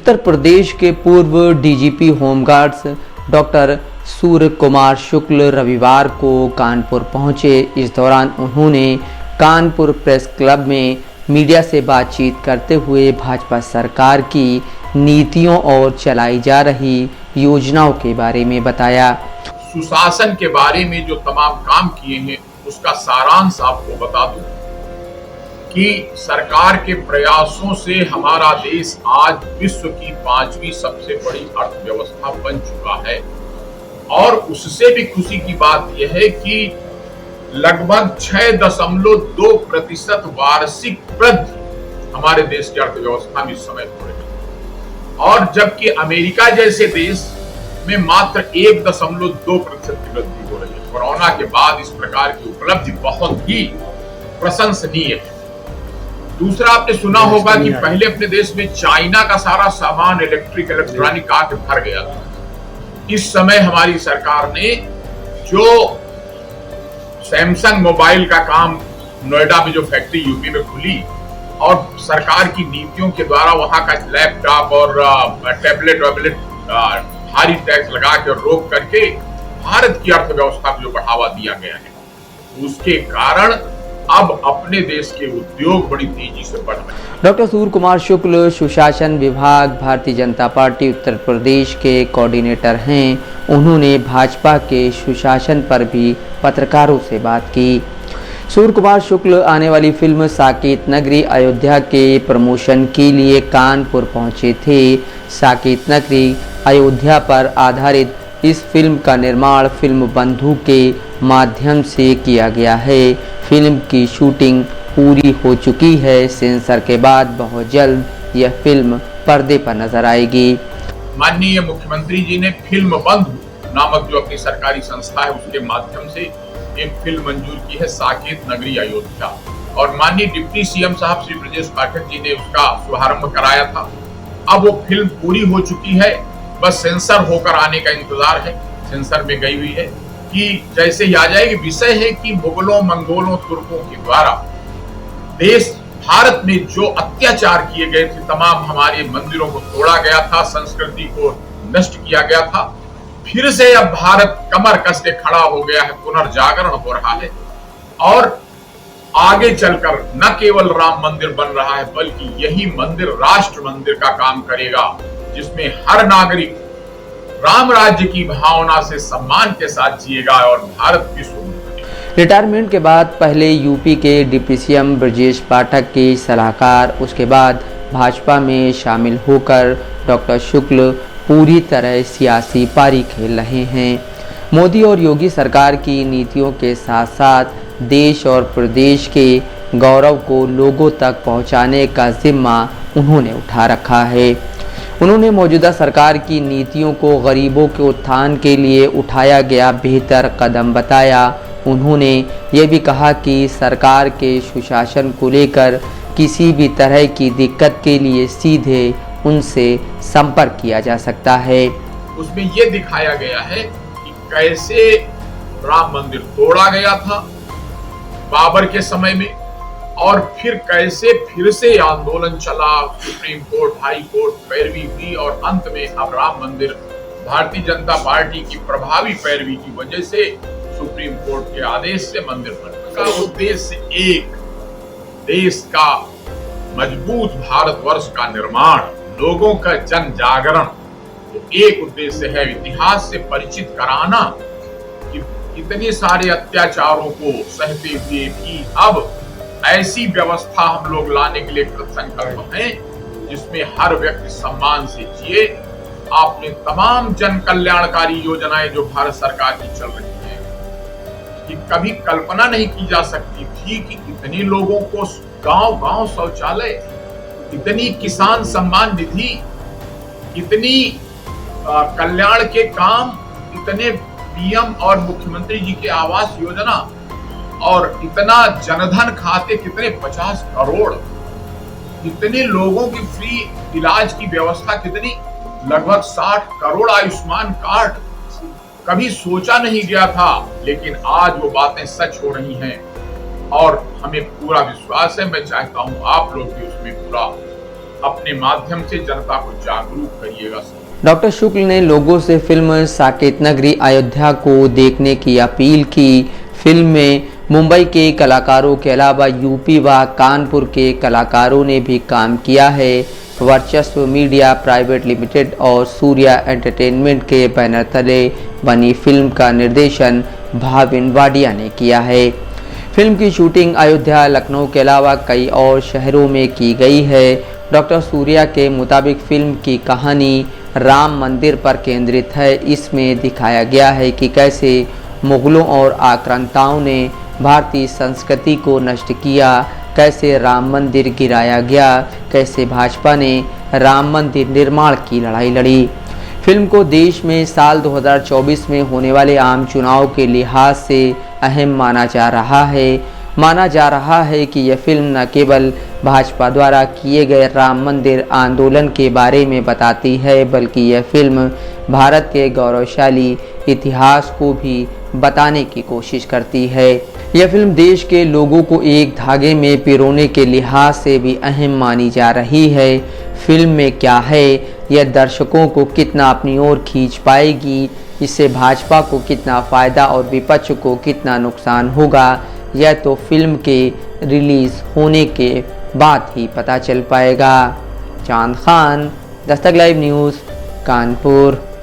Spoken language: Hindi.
उत्तर प्रदेश के पूर्व DGP home guards doctor Surya Kumar Shukla रविवार को कानपुर पहुंचे। इस दौरान उन्होंने कानपुर प्रेस क्लब में मीडिया से बातचीत करते हुए भाजपा सरकार की नीतियों और चलाई जा रही योजनाओं के बारे में बताया। सुशासन के बारे में जो तमाम काम किए हैं उसका सारांश आपको बता दूं कि सरकार के प्रयासों से हमारा देश आज विश्व की 5वीं सबसे बड़ी अर्थव्यवस्था बन चुका है। और उससे भी खुशी की बात यह है कि लगभग 6.2% वार्षिक वृद्धि हमारे देश की अर्थव्यवस्था में इस समय हो रही है। और जबकि अमेरिका जैसे देश में मात्र 1.2% की वृद्धि हो रही है। कोरोना के बाद इस प्रकार की उपलब्धि बहुत ही प्रशंसनीय है। दूसरा, आपने सुना होगा कि पहले अपने देश में चाइना का सारा सामान इलेक्ट्रॉनिक आके भर गया था। इस समय हमारी सरकार ने जो सैमसंग मोबाइल का काम नोएडा में जो फैक्ट्री यूपी में खुली और सरकार की नीतियों के द्वारा वहां का लैपटॉप और टैबलेट भारी टैक्स लगा के रोक करके भारत की अर्थव्यवस्था को जो बढ़ावा दिया गया है, उसके कारण अब अपने देश के उद्योग बड़ी तेजी से बढ़ रहे हैं। डॉक्टर सूर्य कुमार शुक्ल सुशासन विभाग भारतीय जनता पार्टी उत्तर प्रदेश के कोऑर्डिनेटर हैं। उन्होंने भाजपा के सुशासन पर भी पत्रकारों से बात की। सूर्य कुमार शुक्ल आने वाली फिल्म साकेत नगरी अयोध्या के प्रमोशन के लिए कानपुर पहुंचे थे। साकेत नगरी अयोध्या पर आधारित इस फिल्म का निर्माण फिल्म बंधु के माध्यम से किया गया है। फिल्म की शूटिंग पूरी हो चुकी है। सेंसर के बाद बहुत जल्द यह फिल्म पर्दे पर नजर आएगी। माननीय मुख्यमंत्री जी ने फिल्म बंधु नामक जो अपनी सरकारी संस्था है उसके माध्यम से एक फिल्म मंजूर की है, साकेत नगरी अयोध्या। और माननीय डिप्टी सीएम साहब श्री ब्रजेश पाठक जी ने उसका शुभारंभ कराया था। अब वो फिल्म पूरी हो चुकी है, बस सेंसर होकर आने का इंतजार है। सेंसर में गई हुई है कि जैसे ही आ जाएगी। विषय है कि मुगलों, मंगोलों, तुर्कों के द्वारा देश भारत में जो अत्याचार किए गए थे, तमाम हमारे मंदिरों को तोड़ा गया था, संस्कृति को नष्ट किया गया था, फिर से अब भारत कमर कस के खड़ा हो गया है, पुनर्जागरण हो रहा है। और आगे चलकर न केवल राम मंदिर बन रहा है बल्कि यही मंदिर राष्ट्र मंदिर का काम करेगा, जिसमें हर नागरिक राम राज्य की भावना से सम्मान के साथ जिएगा और भारत की रिटायरमेंट के बाद पहले यूपी के डिप्टी सीएम ब्रजेश पाठक के सलाहकार, उसके बाद भाजपा में शामिल होकर डॉक्टर शुक्ल पूरी तरह सियासी पारी खेल रहे हैं। मोदी और योगी सरकार की नीतियों के साथ साथ देश और प्रदेश के गौरव को लोगों तक पहुंचाने का जिम्मा उन्होंने उठा रखा है। उन्होंने मौजूदा सरकार की नीतियों को गरीबों के उत्थान के लिए उठाया गया बेहतर कदम बताया। उन्होंने ये भी कहा कि सरकार के सुशासन को लेकर किसी भी तरह की दिक्कत के लिए सीधे उनसे संपर्क किया जा सकता है। उसमें ये दिखाया गया है कि कैसे राम मंदिर तोड़ा गया था बाबर के समय में और फिर कैसे फिर से आंदोलन चला, सुप्रीम कोर्ट, हाई कोर्ट पैरवी हुई और अंत में अब राम मंदिर भारतीय जनता पार्टी की प्रभावी पैरवी की वजह से सुप्रीम कोर्ट के आदेश से मंदिर बना। उद्देश्य एक देश का मजबूत भारतवर्ष का निर्माण, लोगों का जन जागरण, तो एक उद्देश्य है इतिहास से परिचित कराना कि इतने सारे अत्याचारों को सहते हुए भी अब ऐसी व्यवस्था हम लोग लाने के लिए कृतसंकल्प हैं जिसमें हर व्यक्ति सम्मान से जिए। आपने तमाम जन कल्याणकारी योजनाएं जो भारत सरकार की चल रही हैं, कि कभी कल्पना नहीं की जा सकती थी कि इतने लोगों को गांव-गांव शौचालय, इतनी किसान सम्मान निधि, इतनी कल्याण के काम, इतने पीएम और मुख्यमंत्री जी के आवास योजना और इतना जनधन खाते, कितने 50 करोड़, इतने लोगों की फ्री इलाज की व्यवस्था, कितनी लगभग 60 करोड़ आयुष्मान कार्ड, कभी सोचा नहीं गया था। लेकिन आज वो बातें सच हो रही हैं और हमें पूरा विश्वास है। मैं चाहता हूं आप लोग भी उसमें पूरा अपने माध्यम से जनता को जागरूक करिएगा। डॉक्टर शुक्ल ने लोगों से फिल्म साकेत नगरी अयोध्या को देखने की अपील की। फिल्म में मुंबई के कलाकारों के अलावा यूपी व कानपुर के कलाकारों ने भी काम किया है। वर्चस्व मीडिया प्राइवेट लिमिटेड और सूर्या एंटरटेनमेंट के बैनर तले बनी फिल्म का निर्देशन भाविन वाडिया ने किया है। फिल्म की शूटिंग अयोध्या, लखनऊ के अलावा कई और शहरों में की गई है। डॉक्टर सूर्या के मुताबिक फिल्म की कहानी राम मंदिर पर केंद्रित है। इसमें दिखाया गया है कि कैसे मुगलों और आक्रांताओं ने भारतीय संस्कृति को नष्ट किया, कैसे राम मंदिर गिराया गया, कैसे भाजपा ने राम मंदिर निर्माण की लड़ाई लड़ी। फिल्म को देश में साल 2024 में होने वाले आम चुनाव के लिहाज से अहम माना जा रहा है। माना जा रहा है कि यह फिल्म न केवल भाजपा द्वारा किए गए राम मंदिर आंदोलन के बारे में बताती है, बल्कि यह फिल्म भारत के गौरवशाली इतिहास को भी बताने की कोशिश करती है। यह फिल्म देश के लोगों को एक धागे में पिरोने के लिहाज से भी अहम मानी जा रही है। फिल्म में क्या है, यह दर्शकों को कितना अपनी ओर खींच पाएगी, इससे भाजपा को कितना फ़ायदा और विपक्ष को कितना नुकसान होगा, यह तो फिल्म के रिलीज़ होने के बाद ही पता चल पाएगा। चांद खान, दस्तक लाइव न्यूज़, कानपुर।